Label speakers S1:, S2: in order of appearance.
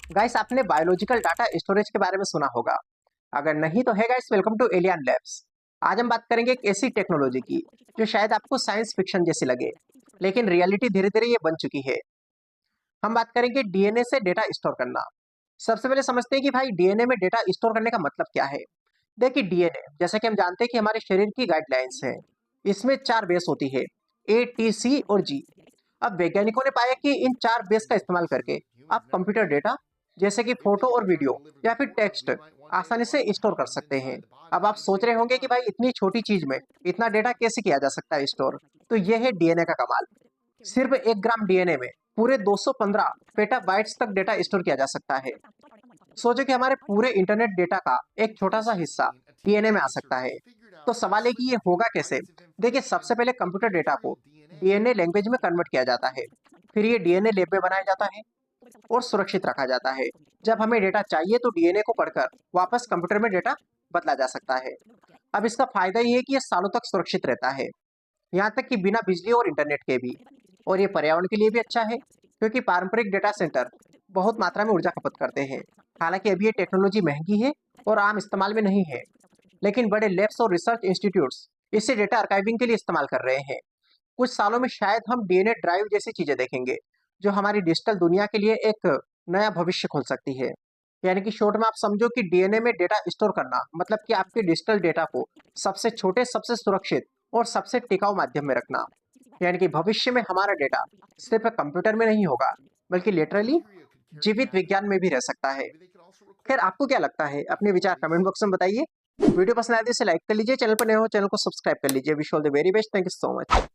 S1: Guys आपने biological data storage के बारे में सुना होगा। अगर नहीं तो है guys, welcome to Alien Labs. आज हम बात करेंगे एक ऐसी टेक्नोलॉजी की जो शायद आपको साइंस फिक्शन जैसी लगे, लेकिन रियलिटी धीरे धीरे ये बन चुकी है। हम बात करेंगे डीएनए से डेटा स्टोर करना। सबसे पहले समझते हैं कि भाई डीएनए में डेटा स्टोर करने का मतलब क्या है। देखिए डीएनए जैसे कि हम जानते हैं कि हमारे शरीर की गाइडलाइंस है। इसमें 4 बेस होती है, ए, टी, सी और जी। अब वैज्ञानिकों ने पाया कि इन 4 बेस का इस्तेमाल करके आप कंप्यूटर डेटा जैसे कि फोटो और वीडियो या फिर टेक्स्ट आसानी से स्टोर कर सकते हैं। अब आप सोच रहे होंगे कि भाई इतनी छोटी चीज में इतना डेटा कैसे किया जा सकता है स्टोर। तो यह है डीएनए का कमाल। सिर्फ 1 ग्राम डीएनए में पूरे 215 पेटाबाइट्स तक डेटा स्टोर किया जा सकता है। सोचो कि हमारे पूरे इंटरनेट डेटा का एक छोटा सा हिस्सा डीएनए में आ सकता है। तो सवाल है कि ये होगा कैसे। देखिए सबसे पहले कंप्यूटर डेटा को डीएनए लैंग्वेज में कन्वर्ट किया जाता है। फिर ये डीएनए लैब में बनाया जाता है और सुरक्षित रखा जाता है। जब हमें डेटा चाहिए तो डीएनए को पढ़कर वापस कंप्यूटर में डेटा बदला जा सकता है। अब इसका फायदा ये है कि ये सालों तक सुरक्षित रहता है, यहाँ तक कि बिना बिजली और इंटरनेट के भी। और ये पर्यावरण के लिए भी अच्छा है, क्योंकि पारंपरिक डेटा सेंटर बहुत मात्रा में ऊर्जा खपत करते हैं। हालांकि अभी ये टेक्नोलॉजी महंगी है और आम इस्तेमाल में नहीं है, लेकिन बड़े लैब्स और रिसर्च इंस्टीट्यूट्स इसे डेटा आर्काइविंग के लिए इस्तेमाल कर रहे हैं। कुछ सालों में शायद हम डीएनए ड्राइव जैसी चीजें देखेंगे, जो हमारी डिजिटल दुनिया के लिए एक नया भविष्य खोल सकती है। यानी कि शॉर्ट में आप समझो कि डीएनए में डेटा स्टोर करना मतलब कि आपके डिजिटल डेटा को सबसे छोटे, सबसे सुरक्षित और सबसे टिकाऊ माध्यम में रखना। यानी कि भविष्य में हमारा डेटा सिर्फ कंप्यूटर में नहीं होगा, बल्कि लिटरली जीवित विज्ञान में भी रह सकता है। खैर आपको क्या लगता है, अपने विचार कमेंट बॉक्स में बताइए। वीडियो पसंद आए तो इसे लाइक कर लीजिए, चैनल पर नए हो चैनल को सब्सक्राइब कर लीजिए। Wish all the very best, thank you so much.